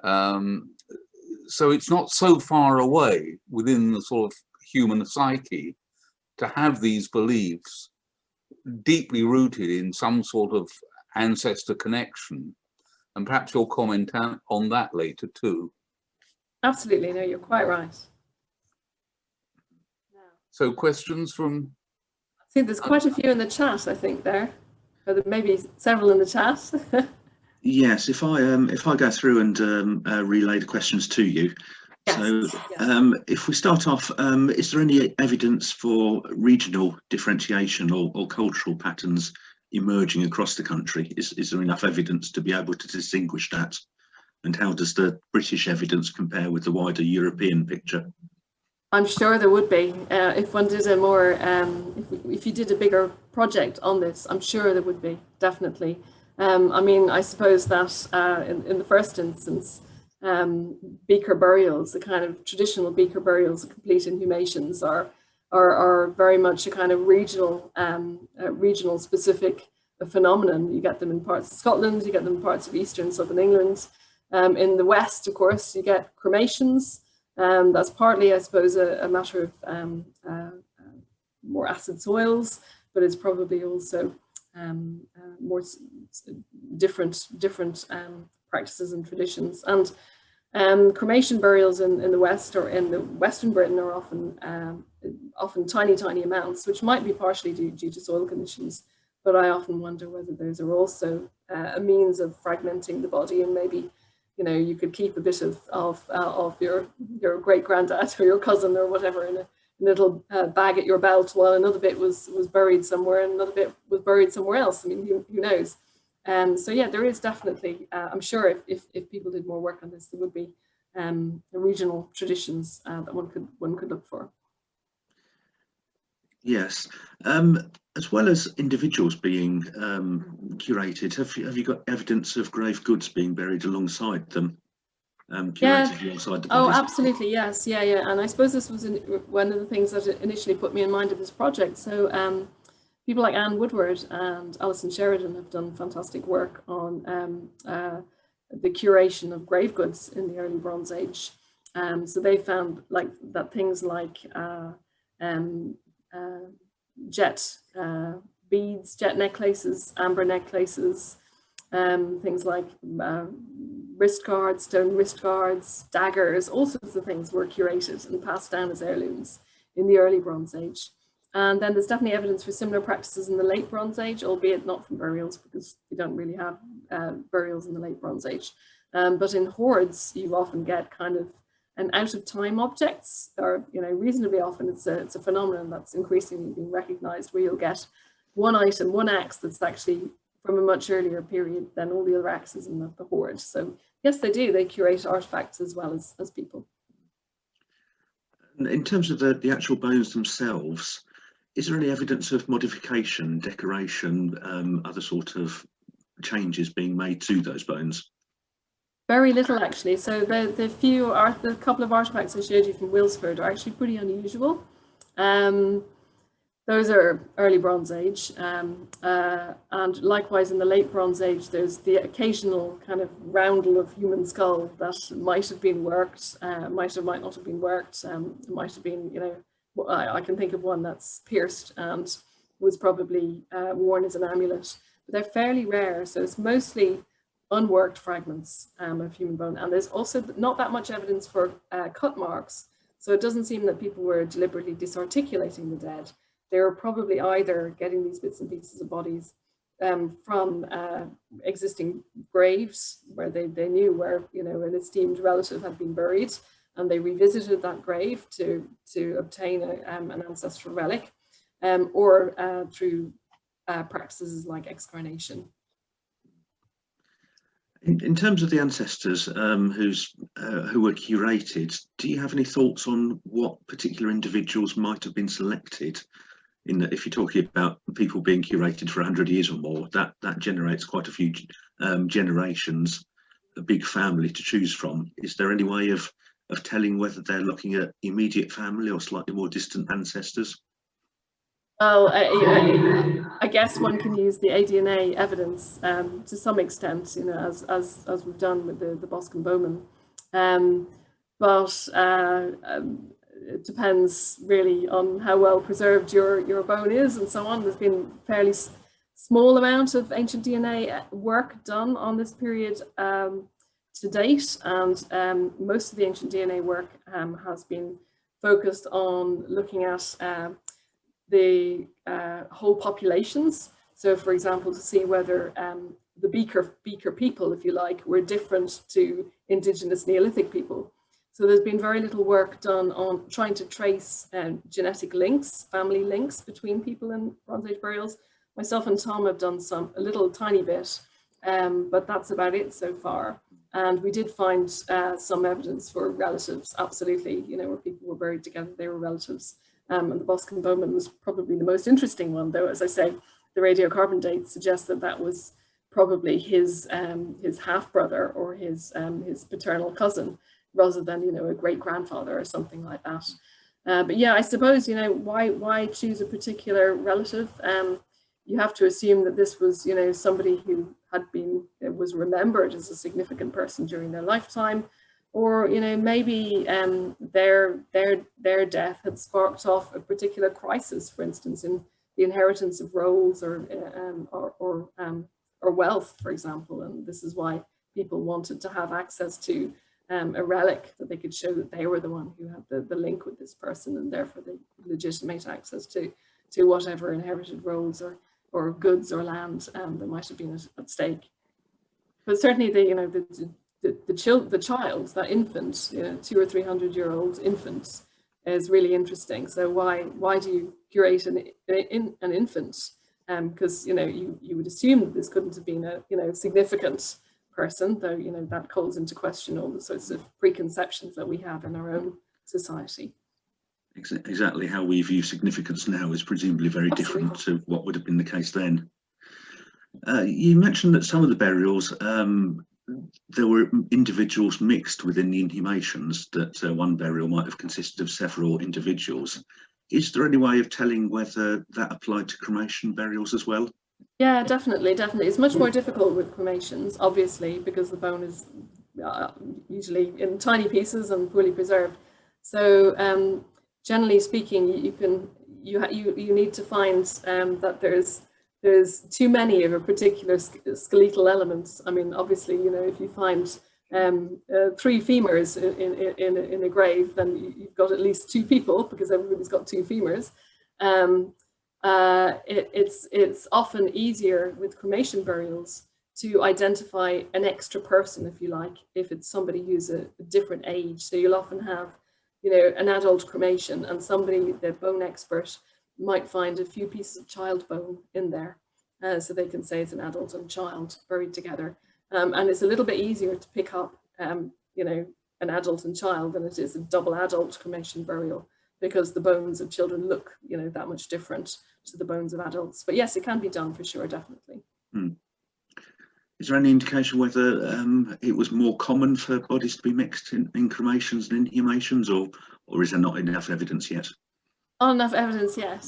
Speaker 1: So it's not so far away within the sort of human psyche to have these beliefs deeply rooted in some sort of ancestor connection. And perhaps you'll comment on that later too.
Speaker 2: Absolutely, no, you're quite right.
Speaker 1: So questions from?
Speaker 2: I think there's quite a few in the chat, I think there. Or there may be several in the chat.
Speaker 3: Yes, if I go through and relay the questions to you.
Speaker 2: Yes,
Speaker 3: So
Speaker 2: yes.
Speaker 3: if we start off, is there any evidence for regional differentiation or cultural patterns emerging across the country? Is there enough evidence to be able to distinguish that? And how does the British evidence compare with the wider European picture?
Speaker 2: I'm sure there would be. If one did a more, if you did a bigger project on this, I'm sure there would be, definitely. I mean, I suppose that in the first instance, Beaker burials, the kind of traditional Beaker burials, complete inhumations, are very much a kind of regional, regional specific phenomenon. You get them in parts of Scotland, you get them in parts of eastern southern England. In the West, of course, you get cremations. That's partly, I suppose, a matter of more acid soils, but it's probably also more different practices and traditions. And cremation burials in the West or in the Western Britain are often tiny amounts, which might be partially due to soil conditions. But I often wonder whether those are also a means of fragmenting the body, and maybe, you know, you could keep a bit of your great granddad or your cousin or whatever in a little bag at your belt, while another bit was buried somewhere and another bit was buried somewhere else. I mean, who knows? So yeah, there is definitely. I'm sure if people did more work on this, there would be regional traditions that one could look for.
Speaker 3: Yes, as well as individuals being curated, have you got evidence of grave goods being buried alongside them, curated alongside the bodies?
Speaker 2: Oh, absolutely, yes, yeah. And I suppose this was one of the things that initially put me in mind of this project. So people like Anne Woodward and Alison Sheridan have done fantastic work on the curation of grave goods in the early Bronze Age. So they found that things like jet beads, jet necklaces, amber necklaces, things like wrist guards, stone wrist guards, daggers, all sorts of things were curated and passed down as heirlooms in the early Bronze Age. And then there's definitely evidence for similar practices in the late Bronze Age, albeit not from burials, because we don't really have burials in the late Bronze Age. But in hoards, you often get kind of an out-of-time objects, or, you know, reasonably often it's a phenomenon that's increasingly being recognized, where you'll get one item, one axe that's actually from a much earlier period than all the other axes in the hoard. So yes, they do. They curate artifacts as well as people.
Speaker 3: In terms of the actual bones themselves, is there any evidence of modification, decoration, other sort of changes being made to those bones?
Speaker 2: Very little, actually. So the couple of artifacts I showed you from Wilsford are actually pretty unusual. Those are early Bronze Age, and likewise in the late Bronze Age, there's the occasional kind of roundel of human skull that might have been worked, might not have been worked, might have been, you know, I can think of one that's pierced and was probably worn as an amulet. But they're fairly rare, so it's mostly unworked fragments of human bone, and there's also not that much evidence for cut marks. So it doesn't seem that people were deliberately disarticulating the dead. They were probably either getting these bits and pieces of bodies from existing graves where they knew where, you know, an esteemed relative had been buried, and they revisited that grave to obtain an ancestral relic, or through practices like excarnation.
Speaker 3: In terms of the ancestors who were curated, do you have any thoughts on what particular individuals might have been selected? In that, if you're talking about people being curated for 100 years or more, that generates quite a few generations, a big family to choose from. Is there any way of telling whether they're looking at immediate family or slightly more distant ancestors?
Speaker 2: Well, I guess one can use the aDNA evidence to some extent, you know, as we've done with the Bosque and Bowman. But it depends really on how well preserved your bone is and so on. There's been fairly small amount of ancient DNA work done on this period to date, and most of the ancient DNA work has been focused on looking at the whole populations. So, for example, to see whether the Beaker people, if you like, were different to indigenous Neolithic people. So there's been very little work done on trying to trace genetic links, family links between people in Bronze Age burials. Myself and Tom have done a little tiny bit, but that's about it so far. And we did find some evidence for relatives, absolutely, you know, where people were buried together, they were relatives. And the Bosque and Bowman was probably the most interesting one, though, as I say, the radiocarbon dates suggest that that was probably his half-brother or his paternal cousin, rather than, you know, a great-grandfather or something like that. But yeah, I suppose, you know, why choose a particular relative? You have to assume that this was, you know, somebody who was remembered as a significant person during their lifetime, or, you know, maybe their death had sparked off a particular crisis, for instance, in the inheritance of roles or wealth, for example. And this is why people wanted to have access to a relic that they could show that they were the one who had the link with this person, and therefore they legitimate access to whatever inherited roles or goods or land that might have been at stake. But certainly the child, that infant, you know, 200 or 300-year-old infant, is really interesting. So why do you curate an infant? Because, you know, you would assume that this couldn't have been a, you know, significant person, though, you know, that calls into question all the sorts of preconceptions that we have in our own society.
Speaker 3: Exactly how we view significance now is presumably very different to what would have been the case then. You mentioned that some of the burials, there were individuals mixed within the inhumations, that one burial might have consisted of several individuals. Is there any way of telling whether that applied to cremation burials as well?
Speaker 2: Yeah, definitely. It's much more difficult with cremations, obviously, because the bone is usually in tiny pieces and poorly preserved. So generally speaking, you need to find that there's too many of a particular skeletal element. I mean, obviously, you know, if you find 3 femurs in a grave, then you've got at least 2 people, because everybody's got 2 femurs. It's often easier with cremation burials to identify an extra person, if you like, if it's somebody who's a different age. So you'll often have, you know, an adult cremation, and somebody, the bone expert, might find a few pieces of child bone in there. So they can say it's an adult and child buried together. And it's a little bit easier to pick up, you know, an adult and child than it is a double adult cremation burial, because the bones of children look, you know, that much different to the bones of adults. But yes, it can be done for sure, definitely.
Speaker 3: Is there any indication whether it was more common for bodies to be mixed in cremations than inhumations, or is there not enough evidence yet?
Speaker 2: Not enough evidence yet.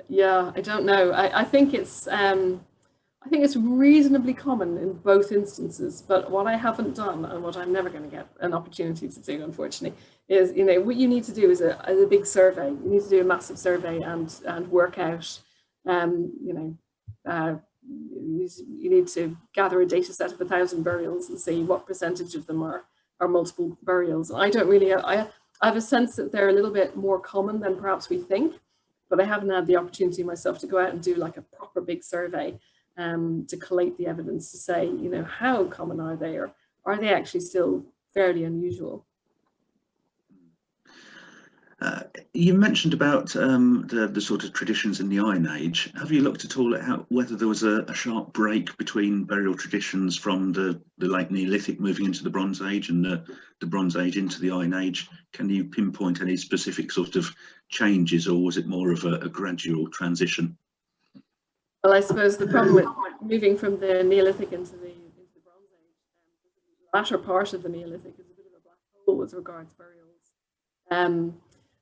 Speaker 2: Yeah, I don't know. I think it's reasonably common in both instances, but what I haven't done, and what I'm never going to get an opportunity to do, unfortunately, is, you know, what you need to do is a big survey. You need to do a massive survey and work out, you know, you need to gather a data set of 1,000 burials and see what percentage of them are multiple burials. And I don't really, I have a sense that they're a little bit more common than perhaps we think, but I haven't had the opportunity myself to go out and do like a proper big survey to collate the evidence to say, you know, how common are they, or are they actually still fairly unusual?
Speaker 3: You mentioned about the sort of traditions in the Iron Age. Have you looked at all at whether there was a sharp break between burial traditions from the late Neolithic moving into the Bronze Age and the Bronze Age into the Iron Age? Can you pinpoint any specific sort of changes, or was it more of a gradual transition?
Speaker 2: Well, I suppose the problem with moving from the Neolithic into the Bronze Age, the latter part of the Neolithic is a bit of a black hole with regards burials.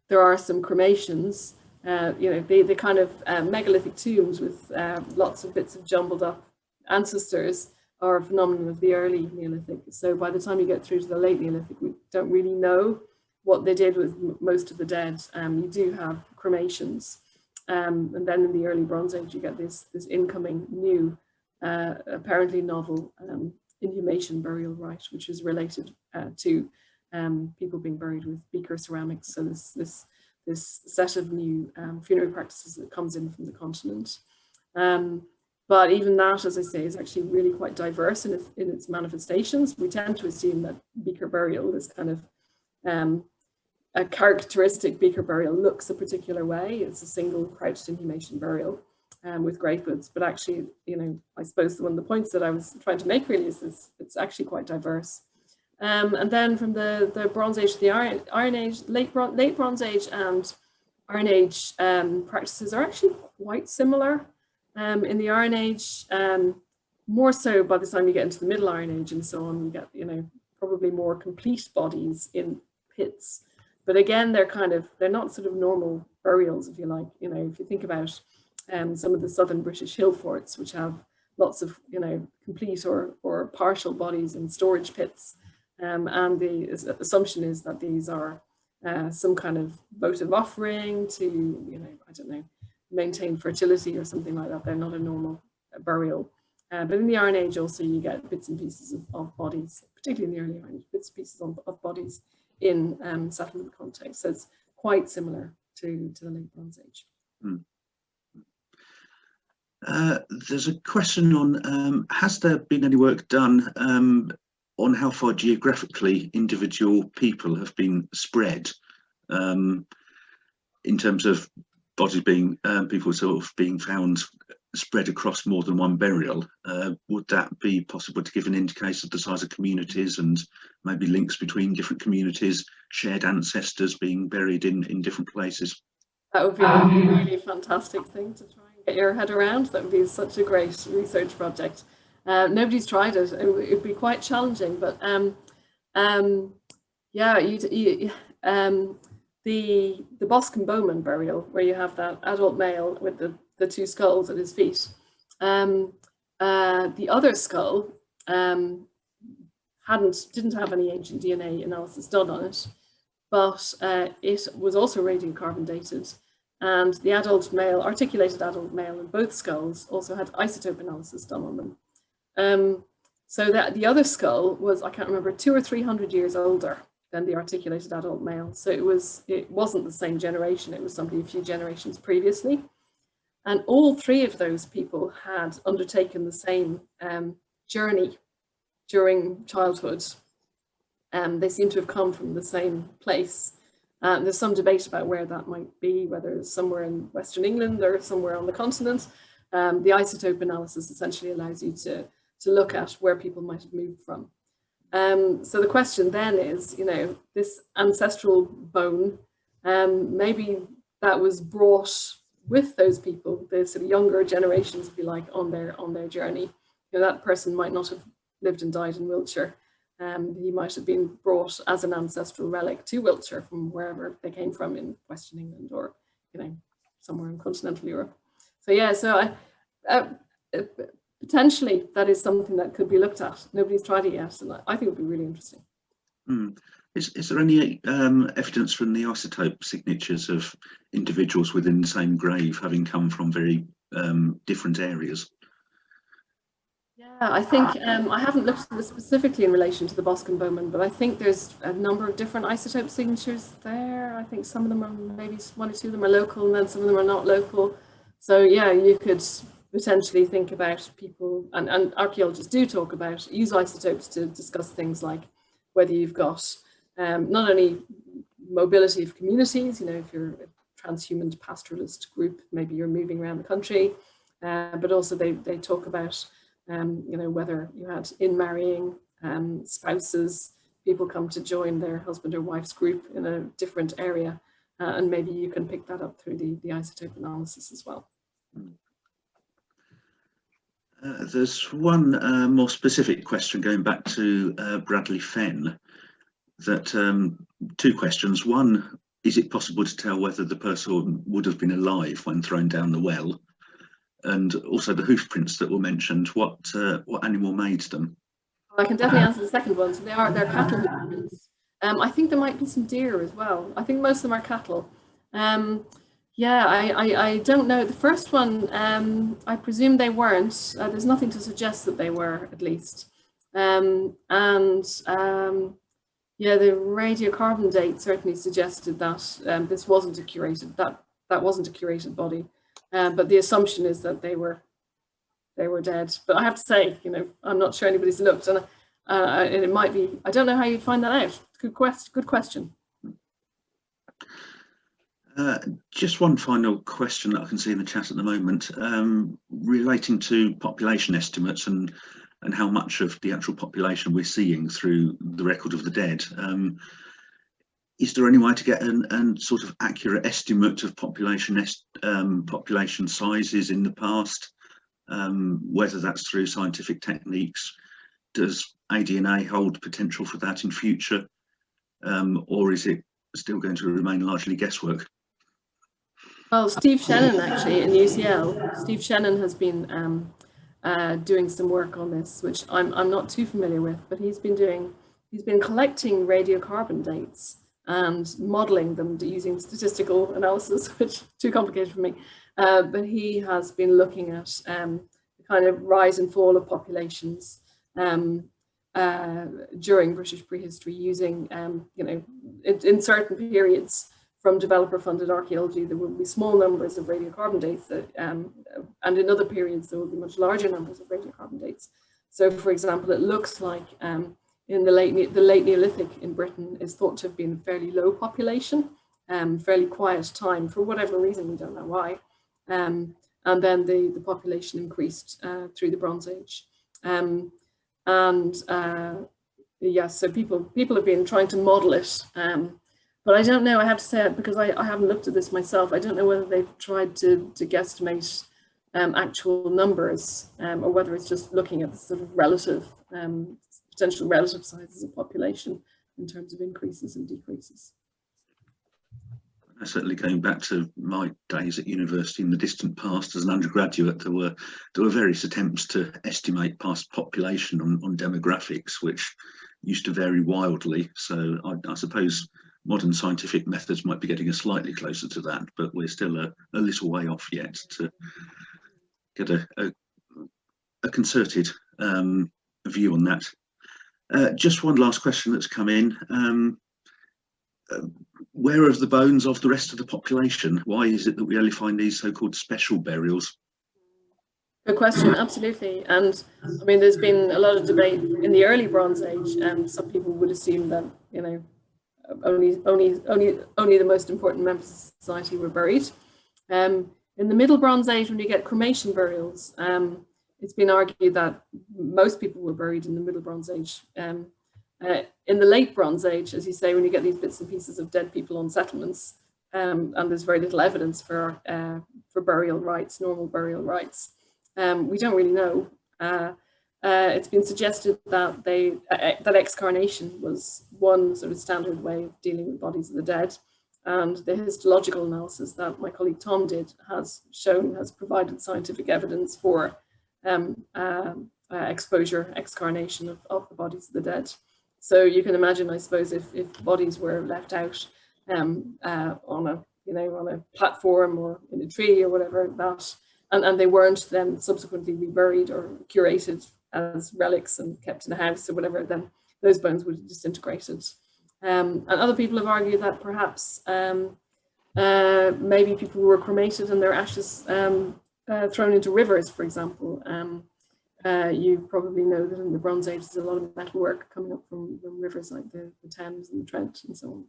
Speaker 2: There are some cremations, you know, the kind of megalithic tombs with lots of bits of jumbled up ancestors are a phenomenon of the early Neolithic. So by the time you get through to the late Neolithic, we don't really know what they did with most of the dead. You do have cremations. And then in the early Bronze Age, you get this incoming new, apparently novel inhumation burial rite, which was related to people being buried with Beaker ceramics. So this set of new funerary practices that comes in from the continent. But even that, as I say, is actually really quite diverse in its manifestations. We tend to assume that Beaker burial, this kind of a characteristic Beaker burial, looks a particular way. It's a single crouched inhumation burial with grave goods. But actually, you know, I suppose one of the points that I was trying to make really is this: it's actually quite diverse. And then from the Bronze Age to the Iron Age, late Bronze Age and Iron Age practices are actually quite similar. In the Iron Age, more so by the time you get into the Middle Iron Age and so on, you get, you know, probably more complete bodies in pits. But again, they're not sort of normal burials, if you like. You know, if you think about some of the southern British hill forts, which have lots of, you know, complete or partial bodies in storage pits. And the assumption is that these are some kind of votive offering to, you know, I don't know, maintain fertility or something like that. They're not a normal burial. But in the Iron Age also you get bits and pieces of bodies, particularly in the early Iron Age, bits and pieces of bodies in settlement context. So it's quite similar to the late Bronze Age.
Speaker 3: There's a question on, has there been any work done on how far geographically individual people have been spread in terms of bodies being, people sort of being found spread across more than one burial? Would that be possible to give an indication of the size of communities and maybe links between different communities, shared ancestors being buried in different places?
Speaker 2: That would be a really fantastic thing to try and get your head around. That would be such a great research project. Nobody's tried it. It would be quite challenging, but yeah, the Bosque and Bowman burial, where you have that adult male with the two skulls at his feet. The other skull didn't have any ancient DNA analysis done on it, but it was also radiocarbon dated, and the adult male, articulated adult male in both skulls also had isotope analysis done on them. So that the other skull was, I can't remember, 200 or 300 years older than the articulated adult male. So it wasn't the same generation, it was somebody a few generations previously. And all three of those people had undertaken the same journey during childhood. They seem to have come from the same place. There's some debate about where that might be, whether it's somewhere in Western England or somewhere on the continent. The isotope analysis essentially allows you to look at where people might have moved from. So the question then is, you know, this ancestral bone, maybe that was brought with those people, the sort of younger generations, if you like, on their journey. You know, that person might not have lived and died in Wiltshire. He might have been brought as an ancestral relic to Wiltshire from wherever they came from in Western England or, you know, somewhere in continental Europe. So yeah, so potentially that is something that could be looked at. Nobody's tried it yet, and I think it would be really interesting.
Speaker 3: Is there any evidence from the isotope signatures of individuals within the same grave having come from very different areas?
Speaker 2: Yeah, I think I haven't looked at this specifically in relation to the Bosque and Bowman, but I think there's a number of different isotope signatures there. I think some of them are, maybe one or two of them are local, and then some of them are not local. So yeah, you could potentially think about people, and archaeologists do talk about, use isotopes to discuss things like whether you've got not only mobility of communities, you know, if you're a transhuman pastoralist group, maybe you're moving around the country, but also they talk about, you know, whether you had in marrying spouses, people come to join their husband or wife's group in a different area, and maybe you can pick that up through the isotope analysis as well.
Speaker 3: There's one more specific question going back to Bradley Fenn. That two questions. One, is it possible to tell whether the person would have been alive when thrown down the well? And also the hoof prints that were mentioned, what animal made them?
Speaker 2: I can definitely answer the second one. So they're cattle hoof prints. I think there might be some deer as well. I think most of them are cattle. Yeah, I don't know. The first one, I presume they weren't. There's nothing to suggest that they were, at least. Yeah, the radiocarbon date certainly suggested that this wasn't a curated, that wasn't a curated body, but the assumption is that they were dead. But I have to say, you know, I'm not sure anybody's looked, and it might be, I don't know how you'd find that out. Good question.
Speaker 3: Just one final question that I can see in the chat at the moment, relating to population estimates and how much of the actual population we're seeing through the record of the dead. Is there any way to get an sort of accurate estimate of population sizes in the past, whether that's through scientific techniques? Does ADNA hold potential for that in future, or is it still going to remain largely guesswork?
Speaker 2: Well, Steve Shannon actually in UCL, Steve Shannon has been doing some work on this, which I'm not too familiar with, but he's been collecting radiocarbon dates and modeling them using statistical analysis, which is too complicated for me. But he has been looking at the kind of rise and fall of populations during British prehistory using, you know, in certain periods from developer-funded archaeology, there will be small numbers of radiocarbon dates, that, and in other periods there will be much larger numbers of radiocarbon dates. So, for example, it looks like in the late Neolithic in Britain is thought to have been a fairly low population, fairly quiet time for whatever reason, we don't know why, and then the population increased through the Bronze Age, yeah, so people have been trying to model it. But I don't know, I have to say, because I haven't looked at this myself, I don't know whether they've tried to guesstimate actual numbers, or whether it's just looking at the sort of relative, potential relative sizes of population in terms of increases and decreases.
Speaker 3: Certainly going back to my days at university in the distant past as an undergraduate, there were various attempts to estimate past population on demographics, which used to vary wildly. So I suppose modern scientific methods might be getting us slightly closer to that, but we're still a little way off yet to get a concerted view on that. Just one last question that's come in. Where are the bones of the rest of the population? Why is it that we only find these so-called special burials?
Speaker 2: Good question, absolutely. And I mean, there's been a lot of debate in the early Bronze Age, and some people would assume that, you know, only the most important members of society were buried. In the Middle Bronze Age, when you get cremation burials, it's been argued that most people were buried in the Middle Bronze Age. In the Late Bronze Age, as you say, when you get these bits and pieces of dead people on settlements, and there's very little evidence for burial rites, normal burial rites, we don't really know. It's been suggested that that excarnation was one sort of standard way of dealing with bodies of the dead, and the histological analysis that my colleague Tom did has provided scientific evidence for exposure, excarnation of the bodies of the dead. So you can imagine, I suppose, if bodies were left out on a platform or in a tree or whatever, that and they weren't then subsequently reburied or curated as relics and kept in a house or whatever, then those bones would have disintegrated. And other people have argued that perhaps maybe people were cremated and their ashes thrown into rivers, for example. You probably know that in the Bronze Age there's a lot of metalwork coming up from rivers like the Thames and the Trent and so on.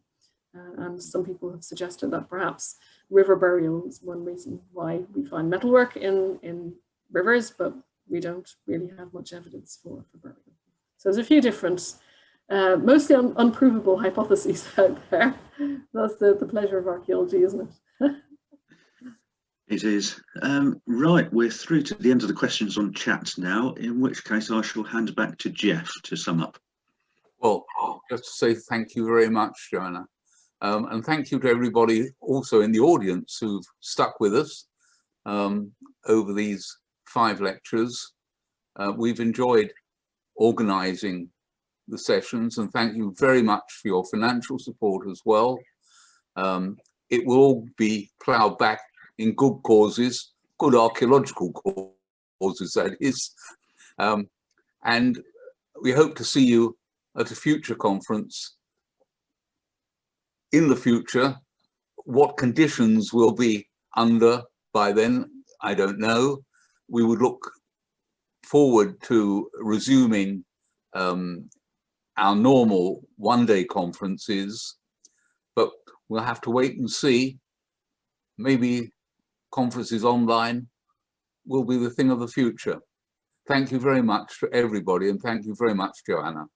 Speaker 2: And some people have suggested that perhaps river burial is one reason why we find metalwork in rivers, but we don't really have much evidence for burial. So there's a few different, mostly unprovable hypotheses out there. That's the pleasure of archaeology, isn't it?
Speaker 3: It is. Right, we're through to the end of the questions on chat now, in which case I shall hand back to Jeff to sum up.
Speaker 1: Well, just to say thank you very much, Joanna. And thank you to everybody also in the audience who've stuck with us over these 5 lectures. We've enjoyed organising the sessions, and thank you very much for your financial support as well. It will all be ploughed back in good causes, good archaeological causes, that is. And we hope to see you at a future conference. In the future, what conditions will be under by then, I don't know. We would look forward to resuming our normal one-day conferences, but we'll have to wait and see. Maybe conferences online will be the thing of the future. Thank you very much for everybody, and thank you very much, Joanna.